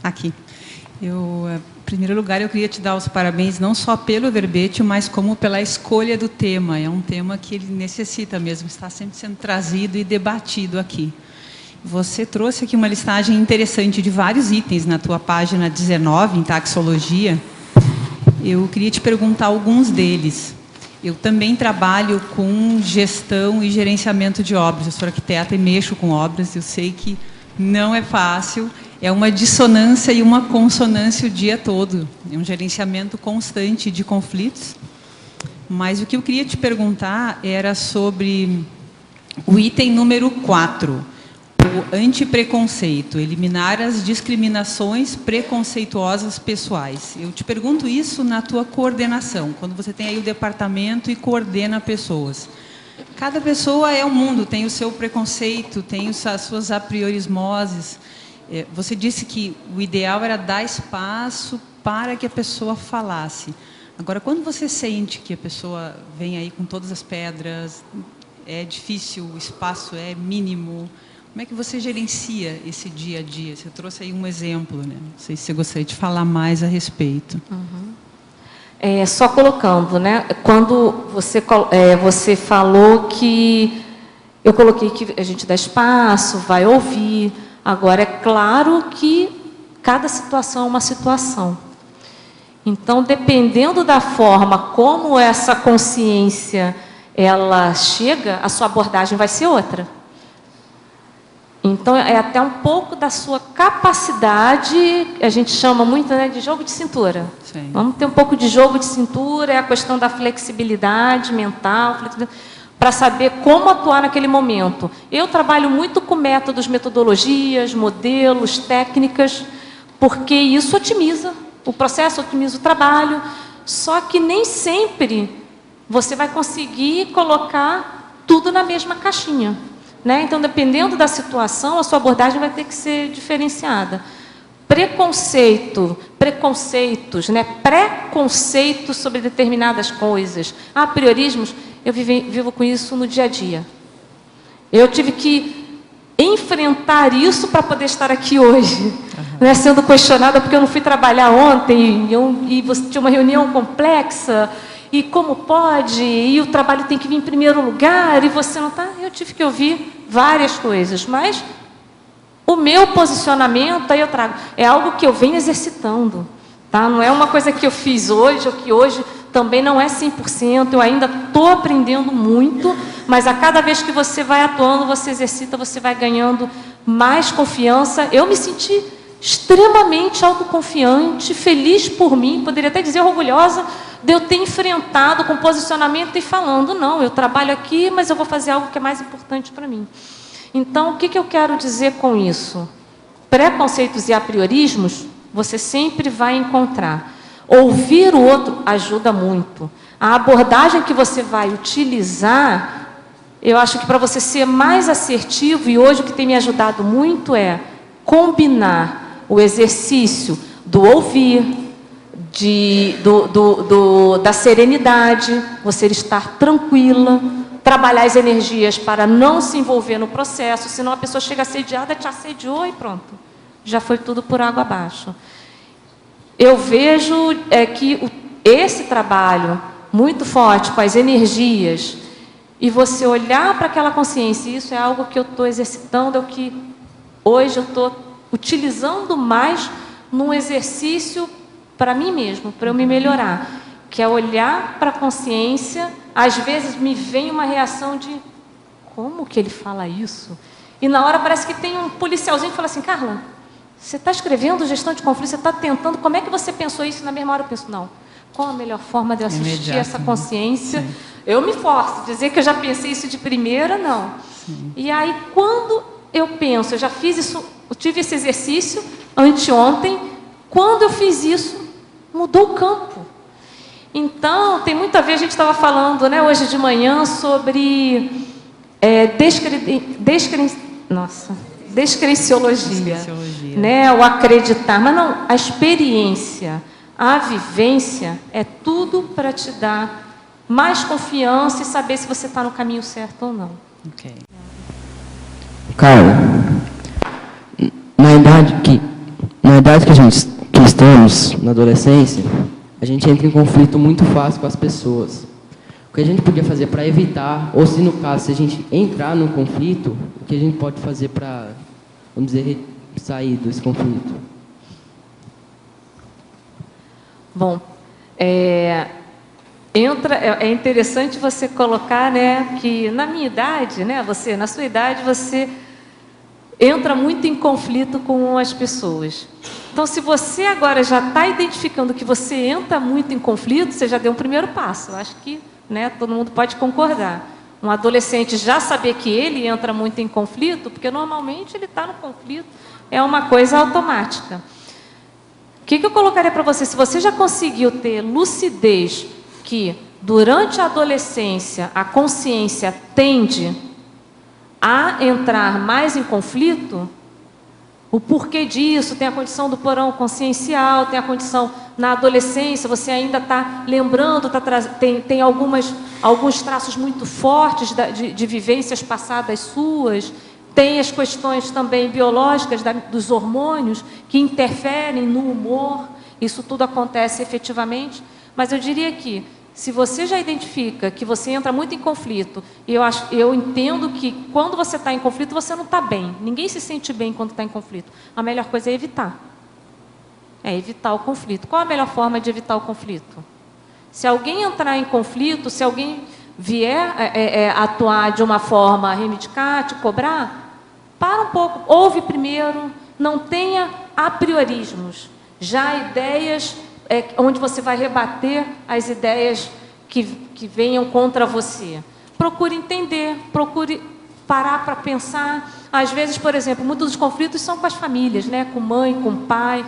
Aqui. Em primeiro lugar, eu queria te dar os parabéns não só pelo verbete, mas como pela escolha do tema. É um tema que ele necessita mesmo, está sempre sendo trazido e debatido aqui. Você trouxe aqui uma listagem interessante de vários itens na tua página 19, em taxologia. Eu queria te perguntar alguns deles. Eu também trabalho com gestão e gerenciamento de obras. Eu sou arquiteta e mexo com obras. Eu sei que não é fácil. É uma dissonância e uma consonância o dia todo. É um gerenciamento constante de conflitos. Mas o que eu queria te perguntar era sobre o item número 4, o antipreconceito, eliminar as discriminações preconceituosas pessoais. Eu te pergunto isso na tua coordenação, quando você tem aí o departamento e coordena pessoas. Cada pessoa é um mundo, tem o seu preconceito, tem as suas apriorismoses. Você disse que o ideal era dar espaço para que a pessoa falasse. Agora, quando você sente que a pessoa vem aí com todas as pedras, é difícil, o espaço é mínimo, como é que você gerencia esse dia a dia? Você trouxe aí um exemplo, né? Não sei se você gostaria de falar mais a respeito. Só colocando, né? Quando você falou que eu coloquei que a gente dá espaço, vai ouvir. Agora, é claro que cada situação é uma situação. Então, dependendo da forma como essa consciência ela chega, a sua abordagem vai ser outra. Então, é até um pouco da sua capacidade, a gente chama muito, né, de jogo de cintura. Sim. Vamos ter um pouco de jogo de cintura, é a questão da flexibilidade mental, para saber como atuar naquele momento. Eu trabalho muito com métodos, metodologias, modelos, técnicas, porque isso otimiza o processo, otimiza o trabalho, só que nem sempre você vai conseguir colocar tudo na mesma caixinha. Né? Então, dependendo da situação, a sua abordagem vai ter que ser diferenciada. Preconceitos, né? Preconceitos sobre determinadas coisas, apriorismos, eu vivo com isso no dia a dia. Eu tive que enfrentar isso para poder estar aqui hoje, né? Sendo questionada porque eu não fui trabalhar ontem e você tinha uma reunião complexa. E como pode, e o trabalho tem que vir em primeiro lugar, e você não está... Eu tive que ouvir várias coisas, mas o meu posicionamento, aí eu trago, é algo que eu venho exercitando, tá? Não é uma coisa que eu fiz hoje, ou que hoje também não é 100%, eu ainda estou aprendendo muito, mas a cada vez que você vai atuando, você exercita, você vai ganhando mais confiança. Eu me senti extremamente autoconfiante, feliz por mim, poderia até dizer orgulhosa, de eu ter enfrentado com posicionamento e falando, não, eu trabalho aqui, mas eu vou fazer algo que é mais importante para mim. Então, o que eu quero dizer com isso? Preconceitos e apriorismos, você sempre vai encontrar. Ouvir o outro ajuda muito. A abordagem que você vai utilizar, eu acho que para você ser mais assertivo, e hoje o que tem me ajudado muito é combinar o exercício do ouvir, da serenidade, você estar tranquila, trabalhar as energias para não se envolver no processo, senão a pessoa chega assediada, te assediou e pronto, já foi tudo por água abaixo. Eu vejo que esse trabalho muito forte com as energias e você olhar para aquela consciência, isso é algo que eu estou exercitando, é o que hoje eu estou utilizando mais num exercício para mim mesmo, para eu me melhorar, que é olhar para a consciência. Às vezes me vem uma reação de como que ele fala isso? E na hora parece que tem um policialzinho que fala assim, Carla, você está escrevendo gestão de conflito, você está tentando, como é que você pensou isso? Na mesma hora eu penso, não, qual a melhor forma de eu assistir essa consciência? Sim. Eu me forço, dizer que eu já pensei isso de primeira, não. Sim. E aí quando eu penso, eu já fiz isso, eu tive esse exercício anteontem, quando eu fiz isso, mudou o campo. Então, tem muita vez, a gente estava falando, né, hoje de manhã, sobre descrenciologia. Né, o acreditar. Mas não, a experiência, a vivência, é tudo para te dar mais confiança e saber se você está no caminho certo ou não. Okay. Carla, na idade que idade que estamos, na adolescência, a gente entra em conflito muito fácil com as pessoas. O que a gente podia fazer para evitar, ou se no caso, se a gente entrar num conflito, o que a gente pode fazer para, vamos dizer, sair desse conflito? Bom, é interessante você colocar, né, que na minha idade, né, na sua idade, você entra muito em conflito com as pessoas. Então, se você agora já está identificando que você entra muito em conflito, você já deu um primeiro passo. Eu acho que, né, todo mundo pode concordar. Um adolescente já saber que ele entra muito em conflito, porque normalmente ele está no conflito, é uma coisa automática. O que eu colocaria para você? Se você já conseguiu ter lucidez que durante a adolescência a consciência tende a entrar mais em conflito, o porquê disso, tem a condição do porão consciencial, tem a condição na adolescência, você ainda está lembrando, tem alguns traços muito fortes de vivências passadas suas, tem as questões também biológicas dos hormônios que interferem no humor, isso tudo acontece efetivamente, mas eu diria que se você já identifica que você entra muito em conflito, e eu entendo que quando você está em conflito, você não está bem. Ninguém se sente bem quando está em conflito. A melhor coisa é evitar. É evitar o conflito. Qual a melhor forma de evitar o conflito? Se alguém entrar em conflito, se alguém vier atuar de uma forma, reivindicar, te cobrar, para um pouco. Ouve primeiro, não tenha apriorismos. Já ideias... onde você vai rebater as ideias que venham contra você. Procure entender, procure parar para pensar. Às vezes, por exemplo, muitos dos conflitos são com as famílias, né? Com mãe, com pai.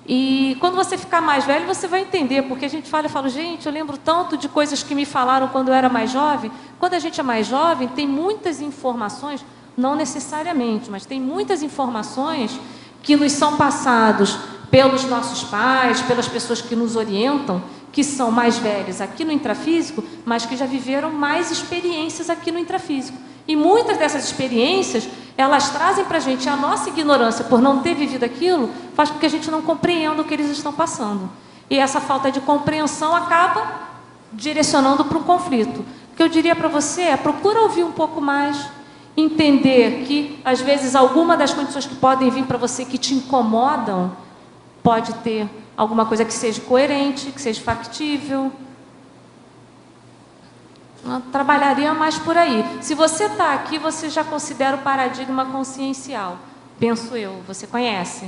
E quando você ficar mais velho, você vai entender, porque a gente fala, eu falo, gente, eu lembro tanto de coisas que me falaram quando eu era mais jovem. Quando a gente é mais jovem, tem muitas informações, não necessariamente, mas tem muitas informações que nos são passados pelos nossos pais, pelas pessoas que nos orientam, que são mais velhos aqui no intrafísico, mas que já viveram mais experiências aqui no intrafísico. E muitas dessas experiências, elas trazem para a gente a nossa ignorância por não ter vivido aquilo, faz com que a gente não compreenda o que eles estão passando. E essa falta de compreensão acaba direcionando para um conflito. O que eu diria para você é, procura ouvir um pouco mais, entender que, às vezes, alguma das condições que podem vir para você que te incomodam, pode ter alguma coisa que seja coerente, que seja factível. Eu trabalharia mais por aí. Se você está aqui, você já considera o paradigma consciencial. Penso eu, você conhece?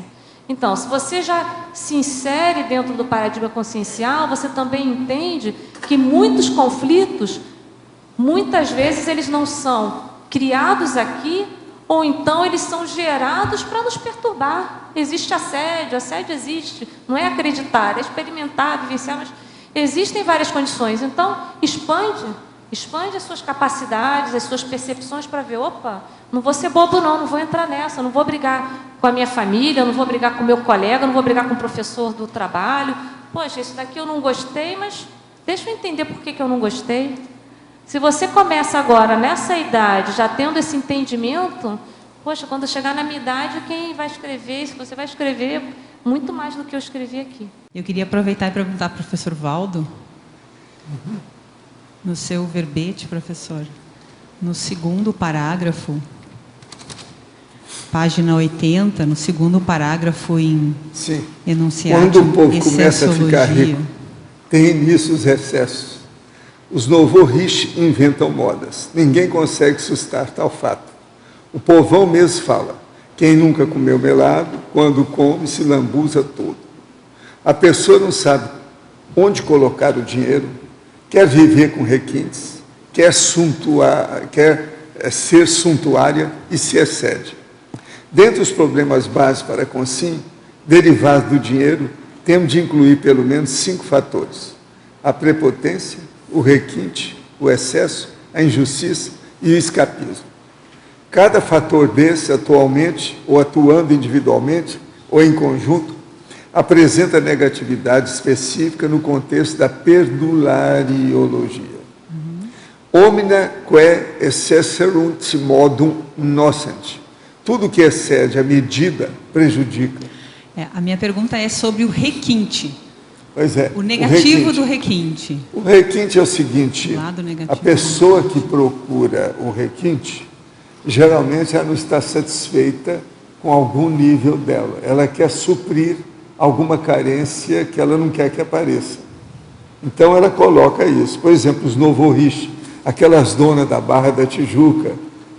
Então, se você já se insere dentro do paradigma consciencial, você também entende que muitos conflitos, muitas vezes, eles não são criados aqui, ou então eles são gerados para nos perturbar. Existe assédio existe, não é acreditar, é experimentar, vivenciar, mas existem várias condições. Então, expande as suas capacidades, as suas percepções para ver, opa, não vou ser bobo não vou entrar nessa, não vou brigar com a minha família, não vou brigar com o meu colega, não vou brigar com o professor do trabalho. Poxa, isso daqui eu não gostei, mas deixa eu entender por que eu não gostei. Se você começa agora, nessa idade, já tendo esse entendimento, poxa, quando chegar na minha idade, quem vai escrever? Se você vai escrever muito mais do que eu escrevi aqui. Eu queria aproveitar e perguntar para o professor Valdo, no seu verbete, professor, no segundo parágrafo, página 80, no segundo parágrafo em Sim. enunciado. Quando o povo começa a ficar rico, tem nisso os excessos. Os novorriches inventam modas. Ninguém consegue sustar tal fato. O povão mesmo fala. Quem nunca comeu melado, quando come, se lambuza todo. A pessoa não sabe onde colocar o dinheiro, quer viver com requintes, quer ser suntuária e se excede. Dentre os problemas básicos para a Consim, derivados do dinheiro, temos de incluir pelo menos 5 fatores. A prepotência, o requinte, o excesso, a injustiça e o escapismo. Cada fator desse, atualmente, ou atuando individualmente, ou em conjunto, apresenta negatividade específica no contexto da perdulariologia. Omnia quae excesserunt modum nocent. Tudo que excede a medida prejudica. A minha pergunta é sobre o requinte. Pois é. O negativo do requinte. O requinte é o seguinte, Lado negativo. a pessoa que procura o requinte, geralmente ela não está satisfeita com algum nível dela. Ela quer suprir alguma carência que ela não quer que apareça. Então ela coloca isso. Por exemplo, os novorriches, aquelas donas da Barra da Tijuca,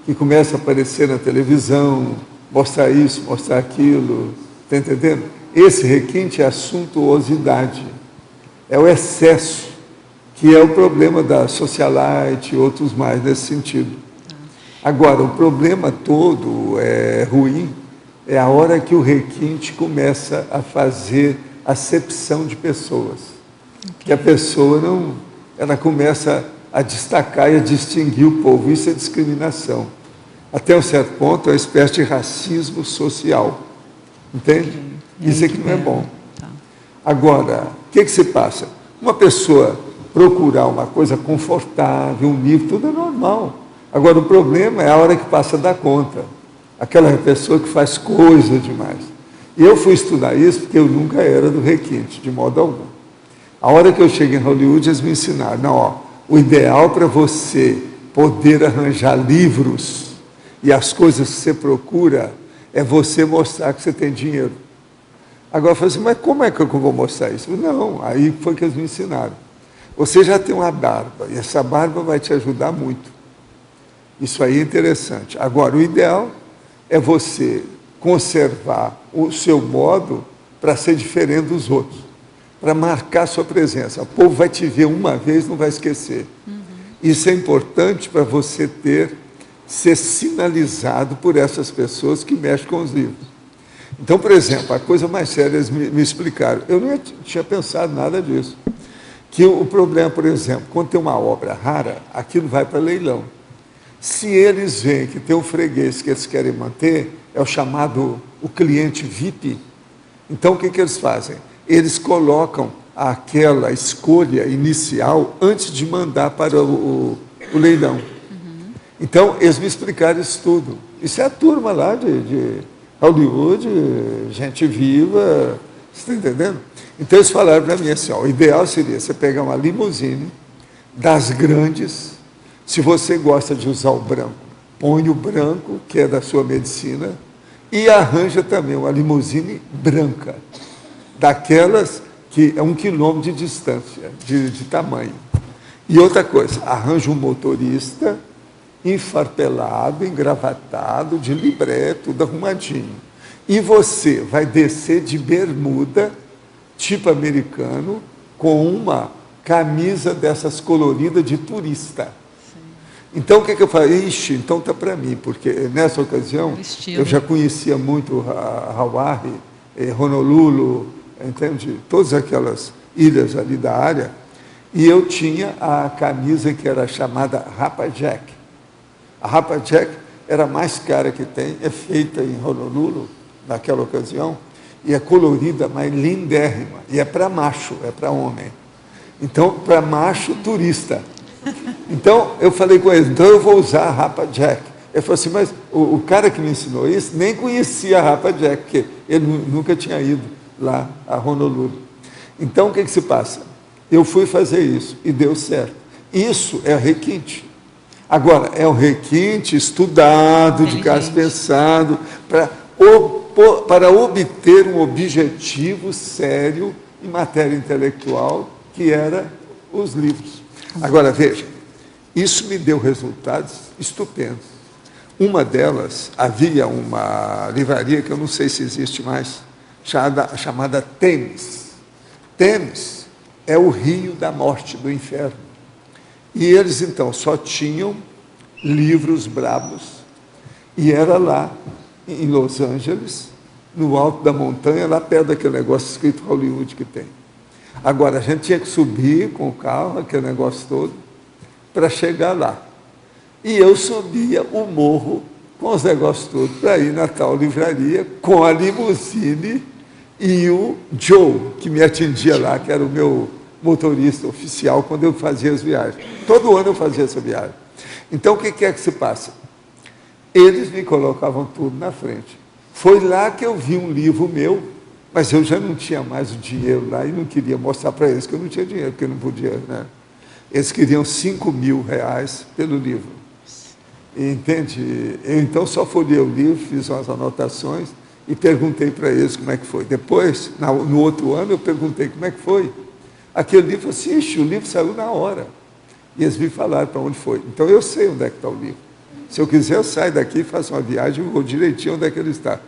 que começam a aparecer na televisão, mostrar isso, mostrar aquilo, está entendendo? Esse requinte é a suntuosidade, é o excesso, que é o problema da socialite e outros mais nesse sentido. Agora, o problema todo é ruim, é a hora que o requinte começa a fazer acepção de pessoas. Que a pessoa não, ela começa a destacar e a distinguir o povo. Isso é discriminação. Até um certo ponto, é uma espécie de racismo social. Entende? Isso aqui não é bom. Agora, o que se passa? Uma pessoa procurar uma coisa confortável, um livro, tudo é normal. Agora, o problema é a hora que passa da conta. Aquela pessoa que faz coisa demais. E eu fui estudar isso porque eu nunca era do requinte, de modo algum. A hora que eu cheguei em Hollywood, eles me ensinaram, não, ó, o ideal para você poder arranjar livros e as coisas que você procura é você mostrar que você tem dinheiro. Agora eu falei assim, mas como é que eu vou mostrar isso? Não, aí foi que eles me ensinaram. Você já tem uma barba, e essa barba vai te ajudar muito. Isso aí é interessante. Agora, o ideal é você conservar o seu modo para ser diferente dos outros, para marcar sua presença. O povo vai te ver uma vez, não vai esquecer. Isso é importante para você ser sinalizado por essas pessoas que mexem com os livros. Então, por exemplo, a coisa mais séria, eles me explicaram, eu não tinha pensado nada disso, que o problema, por exemplo, quando tem uma obra rara, aquilo vai para leilão. Se eles veem que tem um freguês que eles querem manter, é o chamado o cliente VIP, então o que eles fazem? Eles colocam aquela escolha inicial antes de mandar para o leilão. Então, eles me explicaram isso tudo. Isso é a turma lá de Hollywood, gente viva, você está entendendo? Então, eles falaram para mim assim, ó, o ideal seria você pegar uma limusine das grandes, se você gosta de usar o branco, põe o branco, que é da sua medicina, e arranja também uma limusine branca, daquelas que é 1 quilômetro de distância, de tamanho. E outra coisa, arranja um motorista enfarpelado, engravatado, de libré, tudo arrumadinho. E você vai descer de bermuda, tipo americano, com uma camisa dessas coloridas de turista. Sim. Então, o que eu falei? Ixi, então tá para mim, porque nessa ocasião, eu já conhecia muito Hawaii, Honolulu, entende? Todas aquelas ilhas ali da área, e eu tinha a camisa que era chamada Rapa Jack. A Rapa Jack era a mais cara que tem, é feita em Honolulu, naquela ocasião, e é colorida, mas lindérrima, e é para macho, é para homem. Então, para macho turista. Então, eu falei com ele, então eu vou usar a Rapa Jack. Ele falou assim, mas o cara que me ensinou isso nem conhecia a Rapa Jack, porque ele nunca tinha ido lá a Honolulu. Então, o que se passa? Eu fui fazer isso, e deu certo. Isso é requinte. Agora, é um requinte estudado, de caso pensado, para obter um objetivo sério em matéria intelectual, que era os livros. Agora, veja, isso me deu resultados estupendos. Uma delas, havia uma livraria, que eu não sei se existe mais, chamada Thames. Thames é o rio da morte, do inferno. E eles, então, só tinham livros brabos, e era lá, em Los Angeles, no alto da montanha, lá perto daquele negócio escrito Hollywood que tem. Agora, a gente tinha que subir com o carro, aquele negócio todo, para chegar lá. E eu subia o morro com os negócios todos para ir na tal livraria, com a limusine e o Joe, que me atendia lá, que era o meu motorista oficial quando eu fazia as viagens. Todo ano eu fazia essa viagem. Então, o que é que se passa? Eles me colocavam tudo na frente. Foi lá que eu vi um livro meu, Mas eu já não tinha mais o dinheiro lá e não queria mostrar para eles que eu não tinha dinheiro, porque eu não podia, né? Eles queriam R$5.000 pelo livro. Entende? Eu então só folhei o livro, fiz umas anotações e perguntei para eles como é que foi. Depois, no outro ano, eu perguntei como é que foi. Aquele livro, falou assim, ixi, o livro saiu na hora. E eles me falaram para onde foi. Então eu sei onde é que está o livro. Se eu quiser, eu saio daqui, faço uma viagem e vou direitinho onde é que ele está.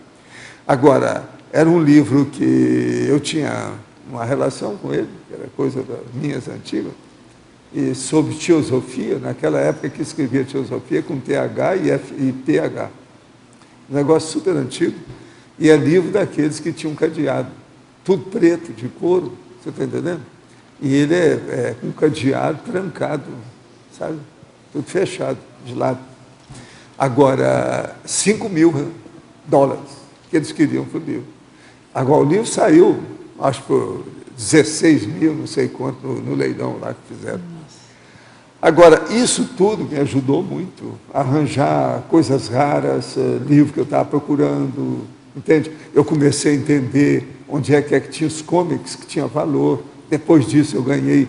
Agora, era um livro que eu tinha uma relação com ele, que era coisa das minhas antigas, e sobre teosofia, naquela época que escrevia teosofia com TH e PH. Um negócio super antigo, e é livro daqueles que tinham cadeado, tudo preto, de couro, você está entendendo? E ele é com cadeado trancado, sabe? Tudo fechado, de lado. Agora, $5.000 que eles queriam para o livro. Agora, o livro saiu, acho por 16 mil, não sei quanto, no leilão lá que fizeram. Agora, isso tudo me ajudou muito a arranjar coisas raras, livro que eu estava procurando, entende? Eu comecei a entender onde é que tinha os comics que tinha valor. Depois disso, eu ganhei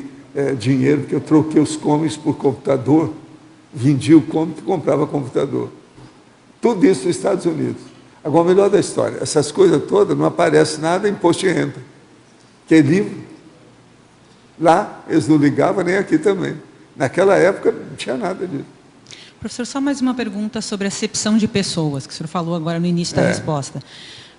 dinheiro, porque eu troquei os comics por computador, vendia o comic e comprava computador. Tudo isso nos Estados Unidos. Agora, o melhor da história, essas coisas todas não aparecem nada em imposto de renda. Que livro, lá eles não ligavam, nem aqui também. Naquela época não tinha nada disso. Professor, só mais uma pergunta sobre acepção de pessoas, que o senhor falou agora no início da resposta.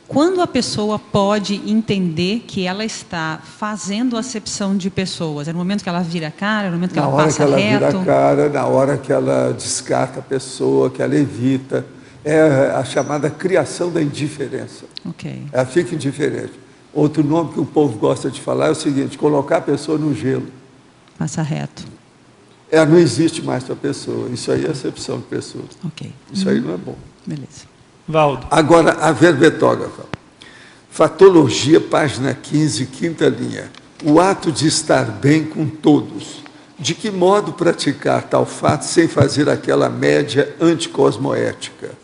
Quando a pessoa pode entender que ela está fazendo acepção de pessoas? É no momento que ela vira a cara, é no momento que ela passa reto? Na hora que ela vira a cara, na hora que ela descarta a pessoa, que ela evita. É a chamada criação da indiferença. Okay. Ela fica indiferente. Outro nome que o povo gosta de falar é o seguinte, colocar a pessoa no gelo. Passa reto. Ela não existe mais para a pessoa. Isso aí é acepção de pessoa. Ok. Isso aí não é bom. Beleza. Valdo. Agora, a verbetógrafa. Fatologia, página 15, quinta linha. O ato de estar bem com todos. De que modo praticar tal fato sem fazer aquela média anticosmoética?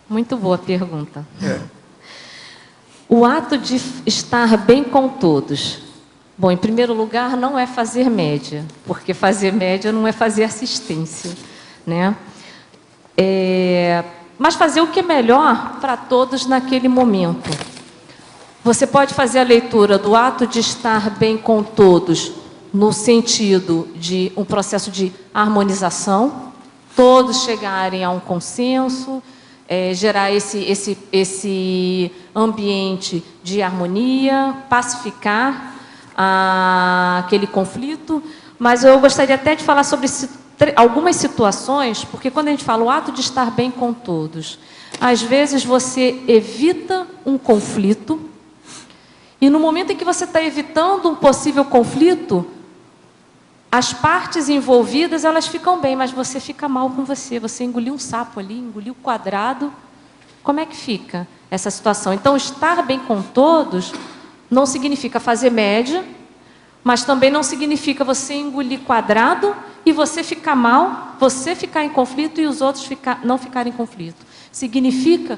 Muito boa pergunta. O ato de estar bem com todos. Bom, em primeiro lugar, não é fazer média, porque fazer média não é fazer assistência, né? Mas fazer o que é melhor para todos naquele momento. Você pode fazer a leitura do ato de estar bem com todos no sentido de um processo de harmonização, todos chegarem a um consenso, gerar esse ambiente de harmonia, pacificar aquele conflito. Mas eu gostaria até de falar sobre algumas situações, porque quando a gente fala o ato de estar bem com todos, às vezes você evita um conflito, e no momento em que você está evitando um possível conflito, as partes envolvidas, elas ficam bem, mas você fica mal com você. Você engoliu um sapo ali, engoliu o quadrado. Como é que fica essa situação? Então, estar bem com todos não significa fazer média, mas também não significa você engolir quadrado e você ficar mal, você ficar em conflito e os outros não ficarem em conflito. Significa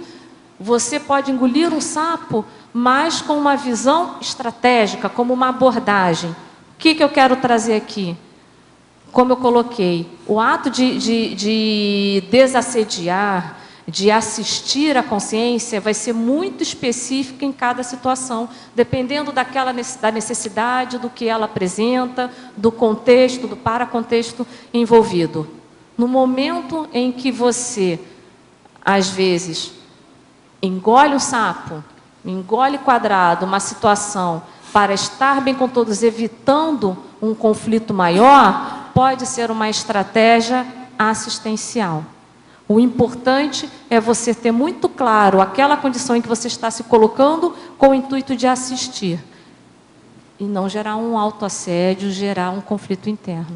você pode engolir um sapo, mas com uma visão estratégica, como uma abordagem. O que eu quero trazer aqui? Como eu coloquei, o ato de desassediar, de assistir à consciência, vai ser muito específico em cada situação, dependendo da necessidade, do que ela apresenta, do contexto, do paracontexto envolvido. No momento em que você, às vezes, engole o sapo, engole quadrado, uma situação para estar bem com todos, evitando um conflito maior, pode ser uma estratégia assistencial. O importante é você ter muito claro aquela condição em que você está se colocando com o intuito de assistir. E não gerar um autoassédio, gerar um conflito interno.